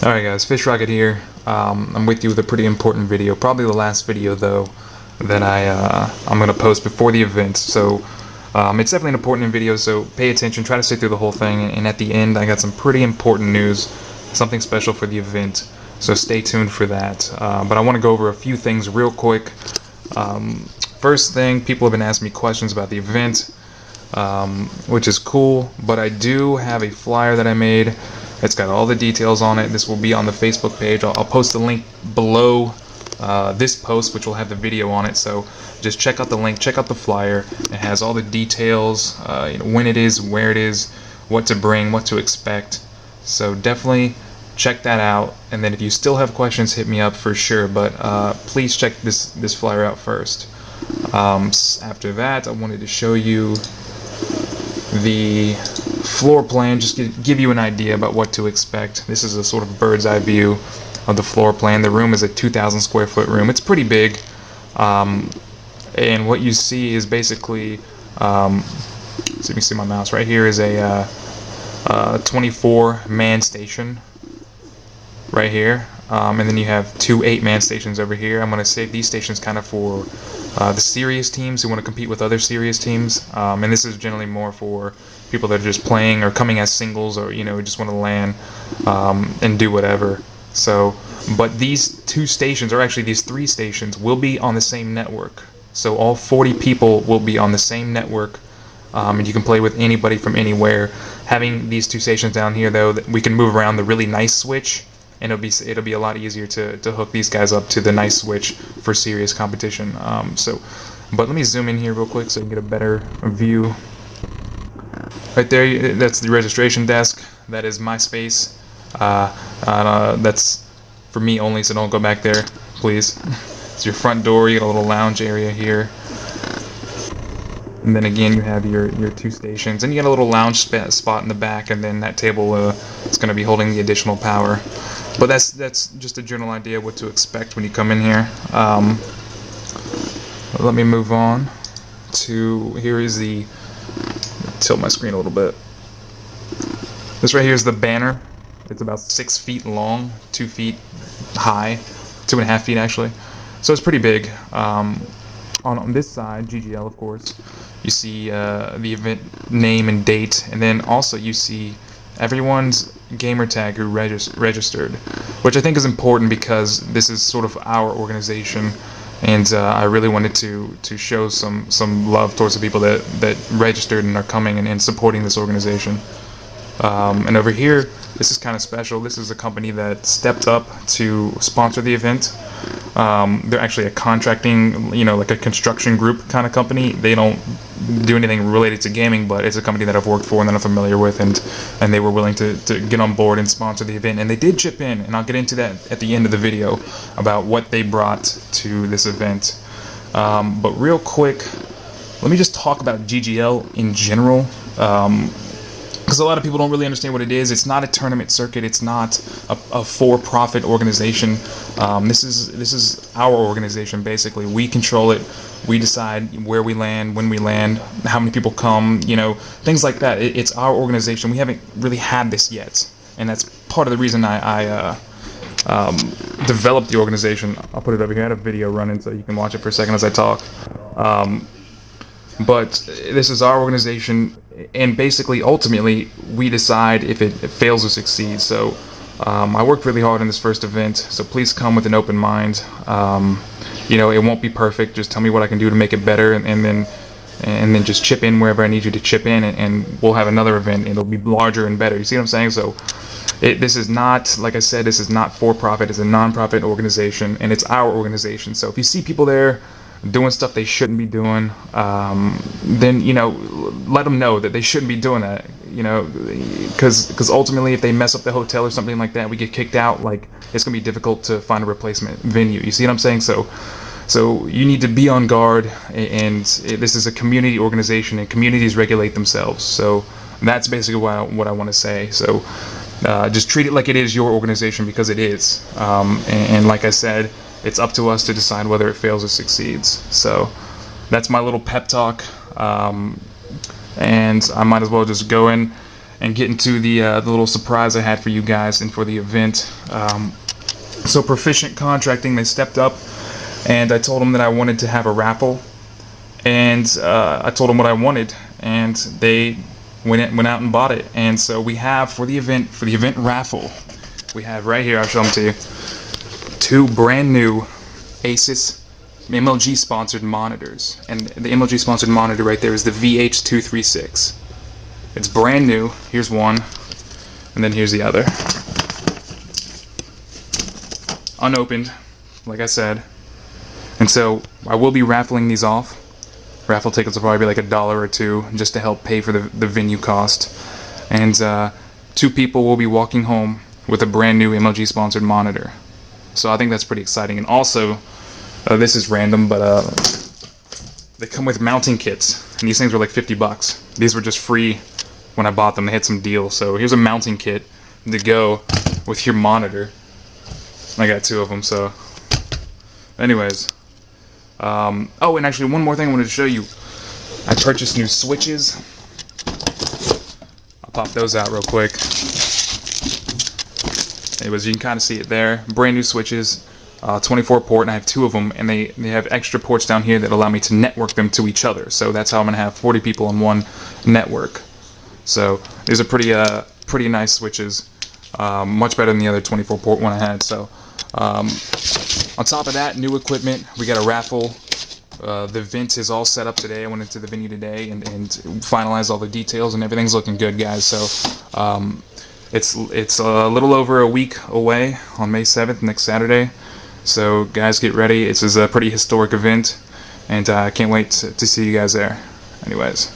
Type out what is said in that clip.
Alright guys, Fish Rocket here. I'm with you with a pretty important video, probably the last video though that I'm gonna post before the event. So it's definitely an important video, so pay attention, try to stay through the whole thing, and at the end I got some pretty important news, something special for the event, so stay tuned for that. But I want to go over a few things real quick. First thing, people have been asking me questions about the event, which is cool, but I do have a flyer that I made. It's got all the details on it. This will be on the Facebook page. I'll post the link below this post, which will have the video on it. So just check out the link, check out the flyer. It has all the details, when it is, where it is, what to bring, what to expect. So definitely check that out. And then if you still have questions, hit me up for sure. But please check this flyer out first. After that, I wanted to show you the floor plan, just give you an idea about what to expect. This is a sort of bird's eye view of the floor plan. The room is a 2,000 square foot room. It's pretty big, and what you see is basically, so you can see my mouse right here is a 24-man station right here, and then you have two 8-man stations over here. I'm going to save these stations kind of for the serious teams who want to compete with other serious teams, and this is generally more for people that are just playing or coming as singles, or just want to LAN and do whatever. So, but these two stations, or actually these 3 stations, will be on the same network. So all 40 people will be on the same network, and you can play with anybody from anywhere. Having these 2 stations down here, though, we can move around the really nice switch, and it'll be a lot easier to hook these guys up to the nice switch for serious competition. But let me zoom in here real quick so you can get a better view. Right there, that's the registration desk. That is my space. That's for me only, so don't go back there, please. It's your front door. You got a little lounge area here. And then again, you have your 2 stations, and you got a little lounge spot in the back, and then that table is going to be holding the additional power. But that's just a general idea of what to expect when you come in here. Let me move on to, here is the, tilt my screen a little bit. This right here is the banner. It's about 6 feet long, 2 feet high, 2.5 feet actually. So it's pretty big. On this side, GGL of course, you see the event name and date, and then also you see everyone's gamer tag who registered, which I think is important because this is sort of our organization, and I really wanted to show some love towards the people that registered and are coming and supporting this organization. And over here, this is kind of special. This is a company that stepped up to sponsor the event. They're actually a contracting, like a construction group kind of company. They don't do anything related to gaming, but it's a company that I've worked for and that I'm familiar with, and they were willing to get on board and sponsor the event. And they did chip in, and I'll get into that at the end of the video about what they brought to this event. But real quick, let me just talk about GGL in general. Because a lot of people don't really understand what it is. It's not a tournament circuit. It's not a for-profit organization. This is our organization, basically. We control it. We decide where we land, when we land, how many people come, things like that. It's our organization. We haven't really had this yet, and that's part of the reason I developed the organization. I'll put it over here. I had a video running so you can watch it for a second as I talk. But this is our organization, and basically, ultimately, we decide if it fails or succeeds. So I worked really hard on this first event, so please come with an open mind. It won't be perfect. Just tell me what I can do to make it better, and then just chip in wherever I need you to chip in, and we'll have another event. It'll be larger and better. You see what I'm saying? So this is not, like I said, this is not for profit. It's a non-profit organization, and it's our organization. So if you see people there doing stuff they shouldn't be doing, then let them know that they shouldn't be doing that, because ultimately if they mess up the hotel or something like that, we get kicked out, like, it's gonna be difficult to find a replacement venue. You see what I'm saying? So you need to be on guard, and this is a community organization, and communities regulate themselves. So that's basically what I want to say. So just treat it like it is your organization, because it is, and like I said, it's up to us to decide whether it fails or succeeds. So that's my little pep talk, and I might as well just go in and get into the little surprise I had for you guys and for the event. So Proficient Contracting, they stepped up, and I told them that I wanted to have a raffle, and I told them what I wanted, and they went out and bought it. And so we have for the event raffle, we have right here, I'll show them to you, 2 brand new Asus MLG sponsored monitors, and the MLG sponsored monitor right there is the VH236. It's brand new. Here's one, and then here's the other, unopened, like I said. And so I will be raffling these off. Raffle tickets will probably be like $1 or $2 just to help pay for the venue cost. And 2 people will be walking home with a brand new MLG sponsored monitor. So I think that's pretty exciting. And also, this is random, but they come with mounting kits, and these things were like $50. These were just free when I bought them. They had some deal. So here's a mounting kit to go with your monitor. I got 2 of them. So, anyways, oh, and actually one more thing I wanted to show you. I purchased new switches. I'll pop those out real quick. Anyways, you can kind of see it there. Brand new switches. 24 port, and I have 2 of them, and they have extra ports down here that allow me to network them to each other. So that's how I'm gonna have 40 people on one network. So these are pretty nice switches, much better than the other 24 port one I had. So on top of that, new equipment. We got a raffle. The event is all set up today. I went into the venue today and finalized all the details, and everything's looking good, guys. So it's a little over a week away on May 7th, next Saturday. So guys, get ready. This is a pretty historic event, and I can't wait to see you guys there. Anyways.